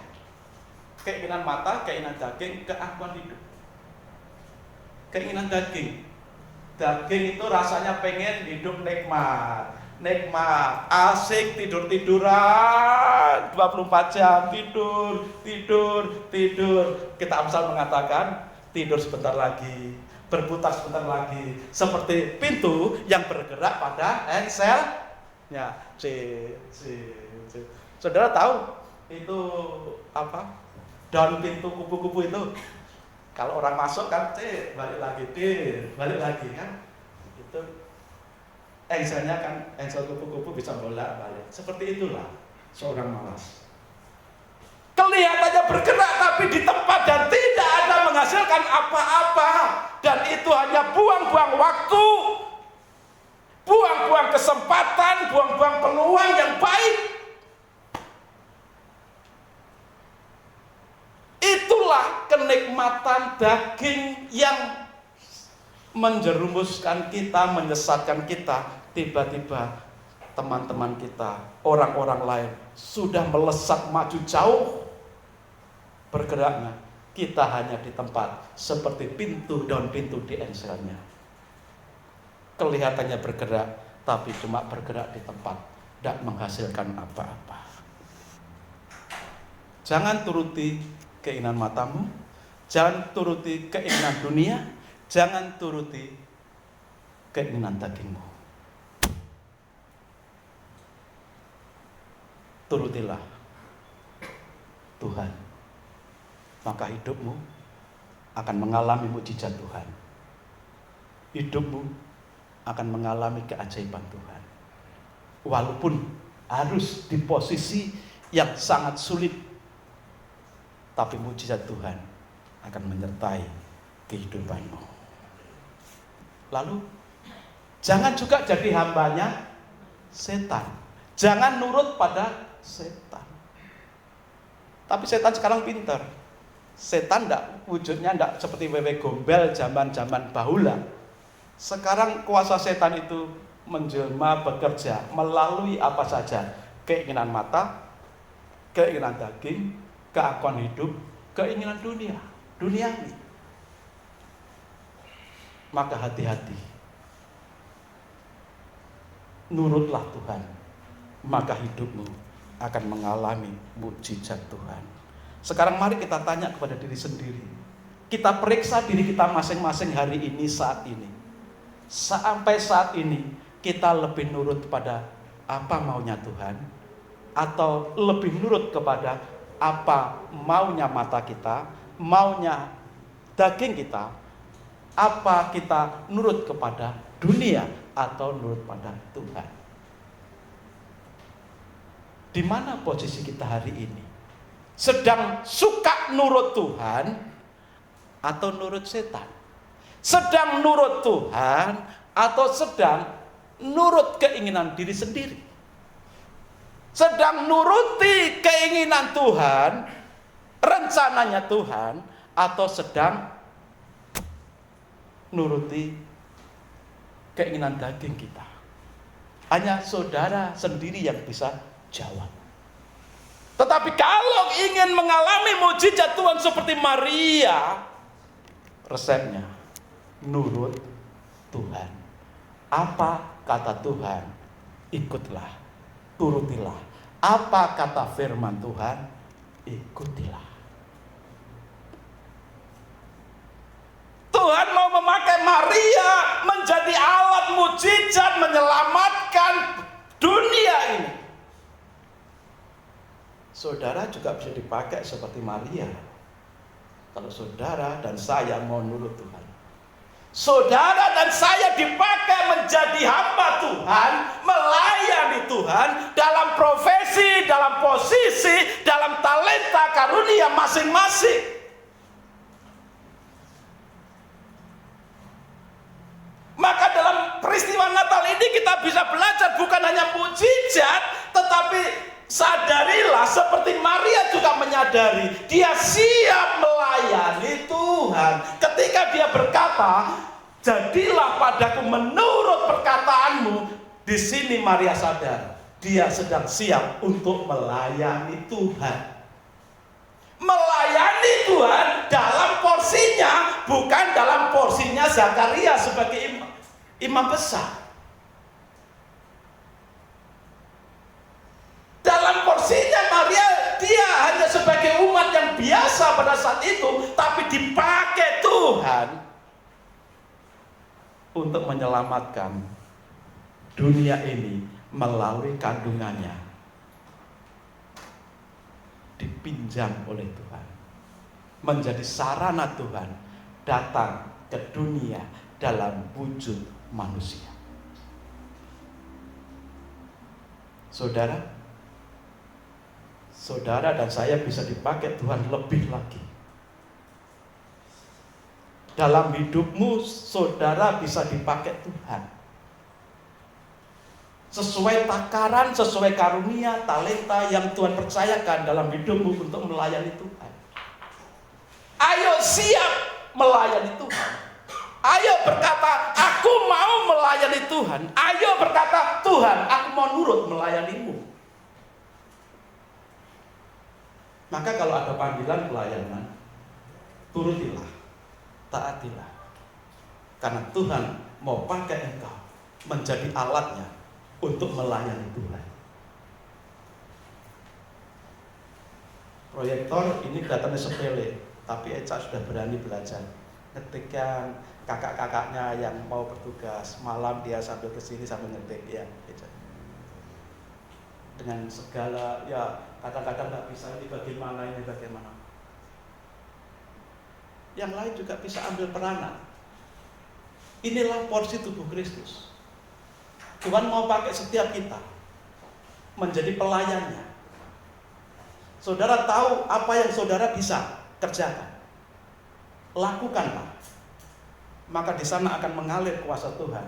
Keinginan mata, keinginan daging, keakuan hidup. Keinginan daging. Daging itu rasanya pengen hidup nikmat, asik, tidur-tiduran 24 jam, tidur. Kita Amsal mengatakan tidur sebentar lagi, berputar sebentar lagi, seperti pintu yang bergerak pada engselnya. Saudara tahu itu apa? Daun pintu kupu-kupu itu. Kalau orang masuk kan, balik lagi kan, itu engselnya kan, engsel kupu-kupu bisa bolak-balik. Seperti itulah seorang malas. Kelihatannya bergerak tapi di tempat dan tidak ada menghasilkan apa-apa, dan itu hanya buang-buang waktu, buang-buang kesempatan, buang-buang peluang yang baik. Itulah kenikmatan daging yang menjerumuskan kita, menyesatkan kita. Tiba-tiba teman-teman kita, orang-orang lain sudah melesat maju jauh bergeraknya. Kita hanya di tempat seperti daun pintu di engselnya. Kelihatannya bergerak, tapi cuma bergerak di tempat, tidak menghasilkan apa-apa. Jangan turuti keinginan matamu, jangan turuti keinginan dunia, jangan turuti keinginan dagingmu. Turutilah Tuhan, maka hidupmu akan mengalami mukjizat Tuhan. Hidupmu akan mengalami keajaiban Tuhan. Walaupun harus di posisi yang sangat sulit, tapi mukjizat Tuhan akan menyertai kehidupanmu. Lalu, jangan juga jadi hambanya setan. Jangan nurut pada setan. Tapi setan sekarang pintar. Setan wujudnya tidak seperti wewe gombel zaman-zaman bahula. Sekarang kuasa setan itu menjelma, bekerja melalui apa saja. Keinginan mata, keinginan daging, keakuan hidup, keinginan duniawi. maka hati-hati. Nurutlah Tuhan, maka hidupmu akan mengalami mukjizat Tuhan. Sekarang mari kita tanya kepada diri sendiri. Kita periksa diri kita masing-masing hari ini, saat ini. Sampai saat ini kita lebih nurut kepada apa maunya Tuhan, atau lebih nurut kepada apa maunya mata kita, maunya daging kita, apa kita nurut kepada dunia atau nurut pada Tuhan. Di mana posisi kita hari ini? Sedang suka nurut Tuhan atau nurut setan? Sedang nurut Tuhan atau sedang nurut keinginan diri sendiri? Sedang nuruti keinginan Tuhan, rencananya Tuhan, atau sedang nuruti keinginan daging kita? Hanya saudara sendiri yang bisa jawab. Tetapi kalau ingin mengalami mukjizat Tuhan seperti Maria, resepnya nurut Tuhan. Apa kata Tuhan, ikutlah, turutilah. Apa kata firman Tuhan, ikutilah. Tuhan mau memakai Maria menjadi alat mukjizat menyelamatkan dunia ini. Saudara juga bisa dipakai seperti Maria. Kalau saudara dan saya mau nurut Tuhan. Saudara dan saya dipakai menjadi hamba Tuhan, melayani Tuhan dalam profesi, dalam posisi, dalam talenta karunia masing-masing. Maka dalam peristiwa Natal ini kita bisa belajar bukan hanya mukjizat, tetapi sadarilah seperti Maria juga menyadari dia siap melayani Tuhan. Ketika dia berkata, jadilah padaku menurut perkataanmu. Di sini Maria sadar dia sedang siap untuk melayani Tuhan. Melayani Tuhan dalam porsinya, bukan dalam porsinya Zakaria sebagai imam besar. Dalam porsinya Maria, dia hanya sebagai umat yang biasa pada saat itu, tapi dipakai Tuhan untuk menyelamatkan dunia ini melalui kandungannya, dipinjam oleh Tuhan, menjadi sarana Tuhan datang ke dunia dalam wujud manusia. Saudara dan saya bisa dipakai Tuhan lebih lagi. Dalam hidupmu, saudara bisa dipakai Tuhan sesuai takaran, sesuai karunia, talenta yang Tuhan percayakan dalam hidupmu untuk melayani Tuhan. Ayo siap melayani Tuhan. Ayo berkata, aku mau melayani Tuhan. Ayo berkata, Tuhan, aku mau nurut melayanimu. Maka kalau ada panggilan pelayanan, turutilah, taatilah. Karena Tuhan mau pakai engkau menjadi alatnya untuk melayani Tuhan. Proyektor ini kelihatannya sepele, tapi Eca sudah berani belajar. Ketika kakak-kakaknya yang mau bertugas malam, dia sambil kesini sambil ngetik, ya Eca. Dengan segala, ya kadang-kadang nggak bisa, ini bagaimana, ini bagaimana. Yang lain juga bisa ambil peranan. Inilah porsi tubuh Kristus. Tuhan mau pakai setiap kita menjadi pelayannya. Saudara tahu apa yang saudara bisa kerjakan, lakukanlah. Maka di sana akan mengalir kuasa Tuhan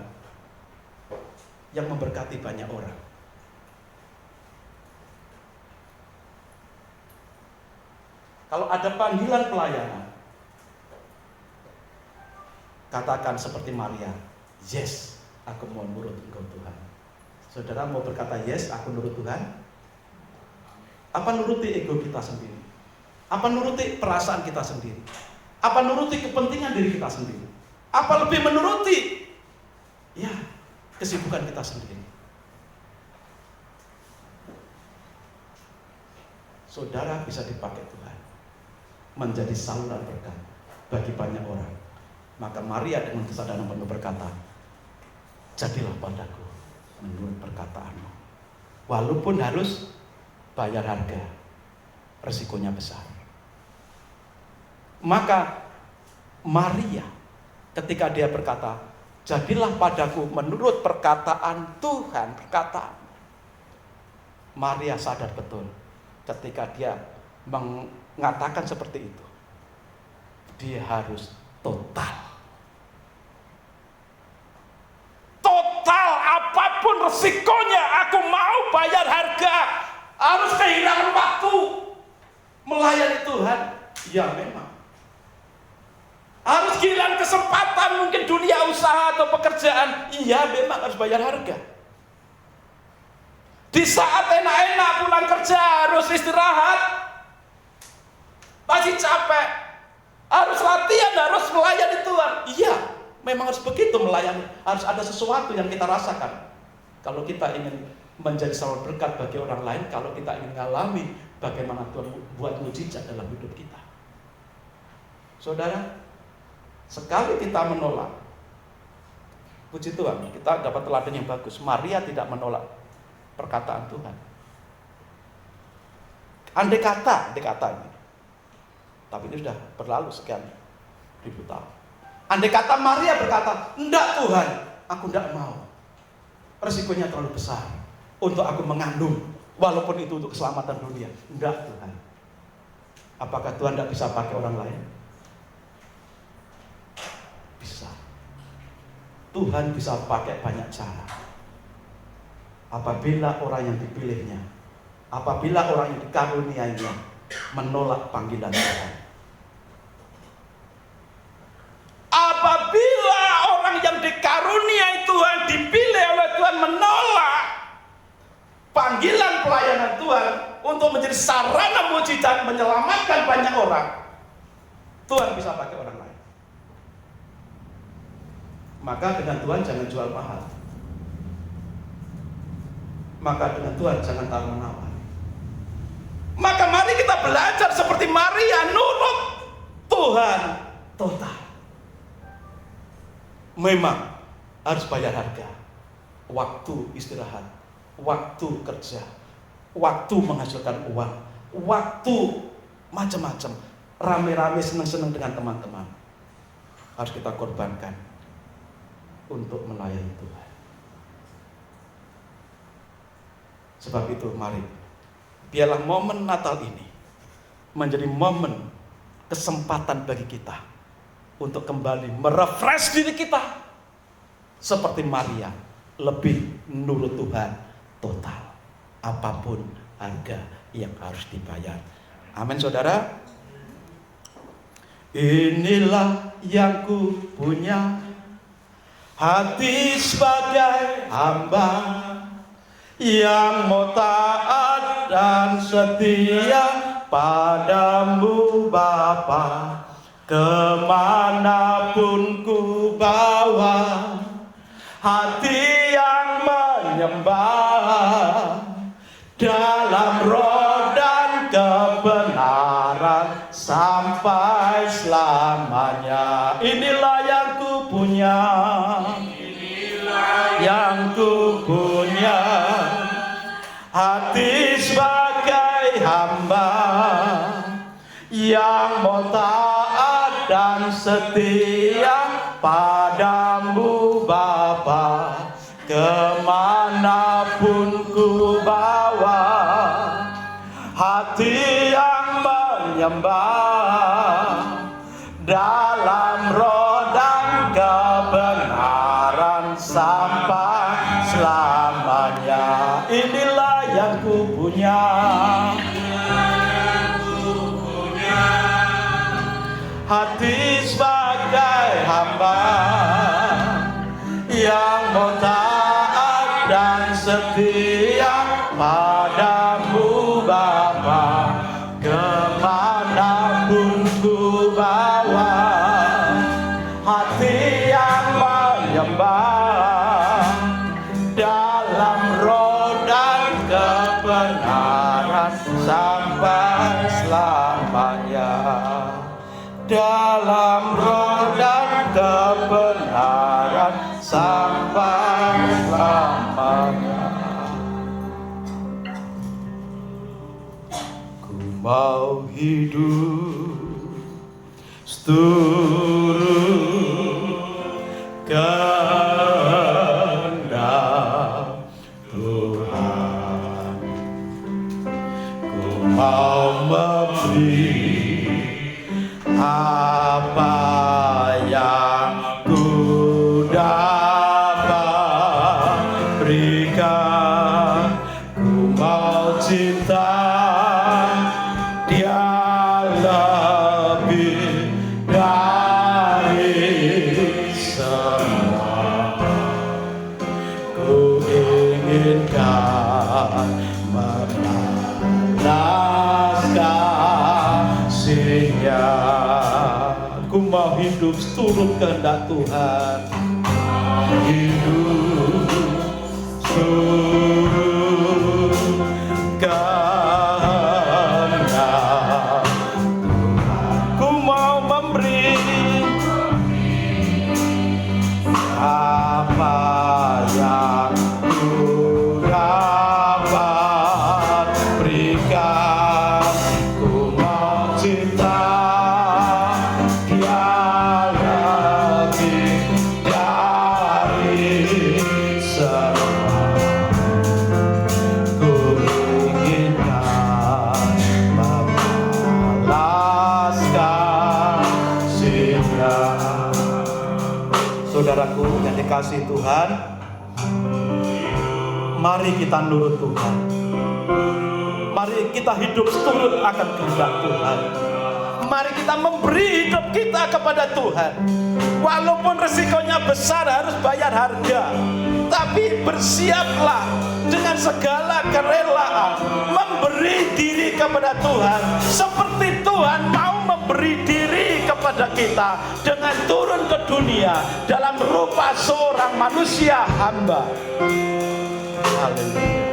yang memberkati banyak orang. Kalau ada panggilan pelayanan, katakan seperti Maria, yes, aku mau nurut Engkau Tuhan. Saudara mau berkata yes, aku nurut Tuhan? Apa nuruti ego kita sendiri? Apa nuruti perasaan kita sendiri? Apa nuruti kepentingan diri kita sendiri? Apa lebih menuruti? Ya, kesibukan kita sendiri. Saudara bisa dipakai Tuhan menjadi saluran berkat bagi banyak orang. Maka Maria dengan kesadaran penuh berkata, jadilah padaku menurut perkataanmu. Walaupun harus bayar harga, resikonya besar. Maka Maria ketika dia berkata, jadilah padaku menurut perkataan Tuhan, perkataan. Maria sadar betul ketika dia mengatakan seperti itu, dia harus total. Total, apapun resikonya, aku mau bayar harga. Harus kehilangan waktu melayani Tuhan. Ya memang. Harus kehilangan kesempatan, mungkin dunia usaha atau pekerjaan. Iya memang harus bayar harga. Di saat enak-enak pulang kerja harus istirahat. Masih capek. Harus latihan, harus melayani Tuhan. Iya, memang harus begitu melayani. Harus ada sesuatu yang kita rasakan. Kalau kita ingin menjadi saluran berkat bagi orang lain, kalau kita ingin mengalami bagaimana Tuhan buat mujizat dalam hidup kita. Saudara, sekali kita menolak, puji Tuhan, kita dapat teladan yang bagus. Maria tidak menolak perkataan Tuhan. Andai kata ini, tapi ini sudah berlalu sekian ribu tahun. Andai kata Maria berkata, enggak Tuhan, aku enggak mau. Resikonya terlalu besar untuk aku mengandung, walaupun itu untuk keselamatan dunia. Enggak Tuhan. Apakah Tuhan enggak bisa pakai orang lain? Bisa. Tuhan bisa pakai banyak cara. Apabila orang yang dipilihnya, apabila orang yang dikaruniainya menolak panggilan Tuhan. Apabila orang yang dikaruniai Tuhan, dipilih oleh Tuhan menolak panggilan pelayanan Tuhan untuk menjadi sarana mujizat menyelamatkan banyak orang, Tuhan bisa pakai orang lain. Maka dengan Tuhan jangan jual mahal. Maka dengan Tuhan jangan tawar-menawar. Maka mari kita belajar seperti Maria, nurut Tuhan total. Memang harus bayar harga. Waktu istirahat, waktu kerja, waktu menghasilkan uang, waktu macam-macam, rame-rame senang-senang dengan teman-teman, harus kita korbankan untuk melayani Tuhan. Sebab itu mari, biarlah momen Natal ini menjadi momen kesempatan bagi kita untuk kembali merefresh diri kita seperti Maria, lebih nurut Tuhan total, apapun harga yang harus dibayar. Amin saudara. Inilah yang ku punya, hati sebagai hamba yang mau taat dan setia padamu Bapa. Kemanapun ku bawa, hati yang menyembah dalam roh dan kebenaran sampai selamanya. Inilah yang ku punya, yang ku punya, hati sebagai hamba yang mau taat dan setia padamu Bapa. Kemanapun ku bawa, hati yang menyembah dalam roh dan kebenaran sampai selamanya. Inilah yang ku punya, hati sebagai hamba yang mau taat dan setia padamu Bapa. Kemanapun ku bawa, hati yang menyembah dalam roh dan kebenaran sampai selamanya. Dalam roh dan kebenaran sampai selamanya. Ku mau hidup seturut kehendak Tuhan. Ku mau memberi apa yang ku dapat berikan. Ku mau cinta Dia lebih dari semua. Ku inginkan membalas kasih-Nya. Ku mau hidup seturut kehendak Tuhan. Hidup seturut kehendak Tuhan. Ku mau memberi apa yang ku dapat berikan. Ku mau cinta Dia lebih dari semua. Ku inginkan membalas kasih-Nya. Saudaraku yang dikasihi Tuhan, mari kita nurut Tuhan. Mari kita hidup seturut akan kehendak Tuhan. Mari kita memberi hidup kita kepada Tuhan. Walaupun resikonya besar, harus bayar harga, tapi bersiaplah dengan segala kerelaan memberi diri kepada Tuhan, seperti Tuhan mau memberi diri kepada kita dengan turun ke dunia dalam rupa seorang manusia hamba. Haleluya.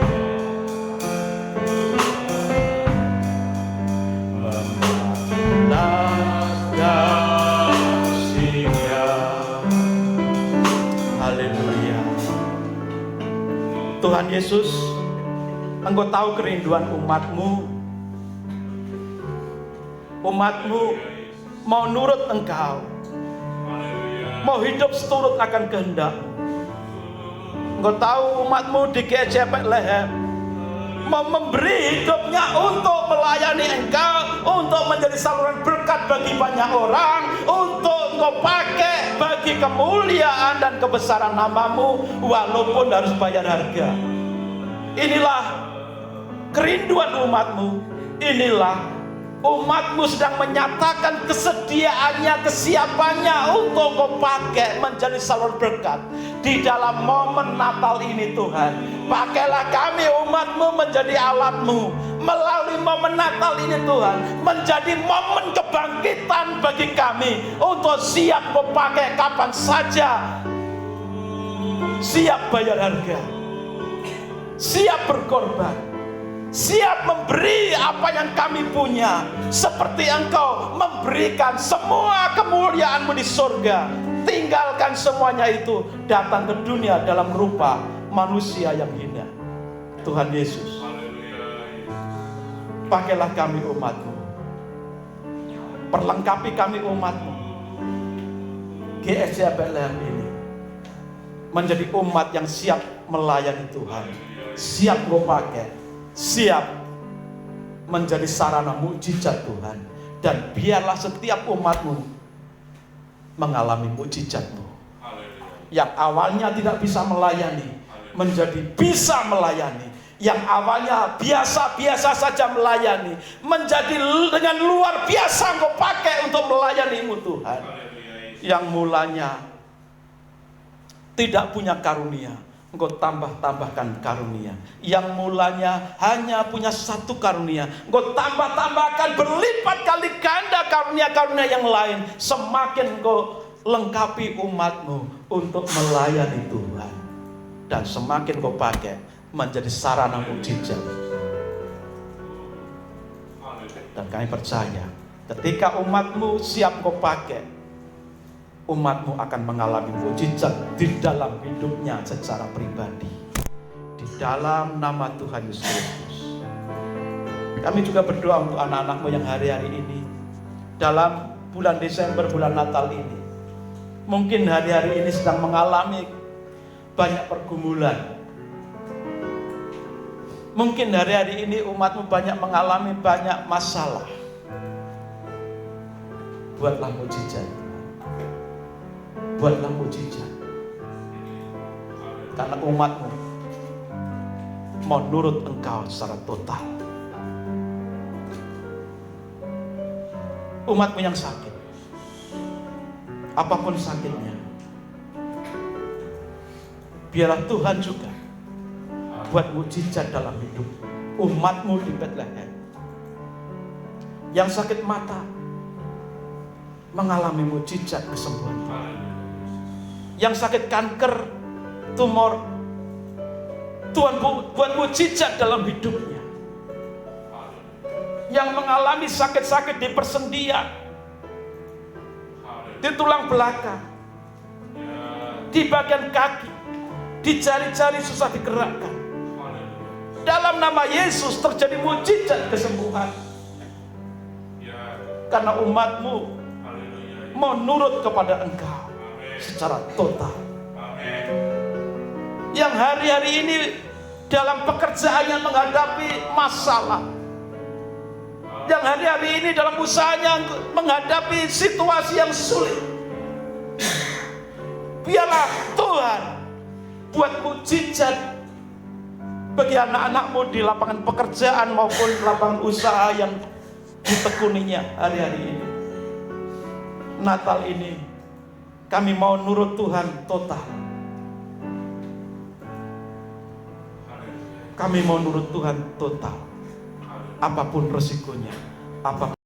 Haleluya. Tuhan Yesus, Engkau tahu kerinduan umat-Mu. Umat-Mu mau nurut Engkau, mau hidup seturut akan kehendak-Mu. Engkau tahu umat-Mu di GCI Bethlehem mau memberi hidupnya untuk melayani Engkau, untuk menjadi saluran berkat bagi banyak orang, untuk Engkau pakai bagi kemuliaan dan kebesaran nama-Mu, walaupun harus bayar harga. Inilah kerinduan umat-Mu. Inilah umat-Mu sedang menyatakan kesediaannya, kesiapannya untuk Engkau pakai menjadi saluran berkat di dalam momen Natal ini. Tuhan, pakailah kami umat-Mu menjadi alat-Mu melalui momen Natal ini. Tuhan, menjadi momen kebangkitan bagi kami untuk siap Engkau pakai kapan saja, siap bayar harga, siap berkorban, siap memberi apa yang kami punya, seperti Engkau memberikan semua kemuliaan-Mu di surga. Tinggalkan semuanya itu, datang ke dunia dalam rupa manusia yang hina. Tuhan Yesus, pakailah kami umat-Mu, perlengkapi kami umat-Mu. GCI Bethlehem ini menjadi umat yang siap melayani Tuhan, siap Engkau pakai, siap menjadi sarana mukjizat Tuhan. Dan biarlah setiap umat-Mu mengalami mukjizat-Mu. Yang awalnya tidak bisa melayani menjadi bisa melayani. Yang awalnya biasa-biasa saja melayani menjadi dengan luar biasa Engkau pakai untuk melayani-Mu Tuhan. Yang mulanya tidak punya karunia, Engkau tambahkan karunia. Yang mulanya hanya punya satu karunia, Engkau tambahkan berlipat kali ganda karunia-karunia yang lain. Semakin Engkau lengkapi umatmu untuk melayani Tuhan. Dan semakin kau pakai, menjadi sarana mujizat. Dan kami percaya, ketika umatmu siap kau pakai, umatmu akan mengalami mujizat di dalam hidupnya secara pribadi. Di dalam nama Tuhan Yesus Kristus. Kami juga berdoa untuk anak-anakmu yang hari-hari ini, dalam bulan Desember, bulan Natal ini, mungkin hari-hari ini sedang mengalami banyak pergumulan. Mungkin hari-hari ini umatmu banyak mengalami banyak masalah. Buatlah mujizat. Buatlah mujizat. Karena umatmu mau nurut engkau secara total. Umatmu yang sakit, apapun sakitnya, biarlah Tuhan juga buat mujizat dalam hidup umatmu di Bethlehem. Yang sakit mata mengalami mujizat kesembuhan. Yang sakit kanker, tumor, Tuhan buat mujizat dalam hidupnya. Yang mengalami sakit-sakit di persendian, di tulang belakang, di bagian kaki, di jari-jari susah digerakkan, dalam nama Yesus terjadi mujizat kesembuhan. Karena umatmu mau nurut kepada engkau secara total. Yang hari-hari ini dalam pekerjaannya menghadapi masalah, yang hari-hari ini dalam usahanya menghadapi situasi yang sulit, biarlah Tuhan buat mujizat bagi anak-anakmu di lapangan pekerjaan maupun lapangan usaha yang ditekuninya hari-hari ini. Natal ini kami mau nurut Tuhan total. Kami mau nurut Tuhan total. Apapun resikonya, apapun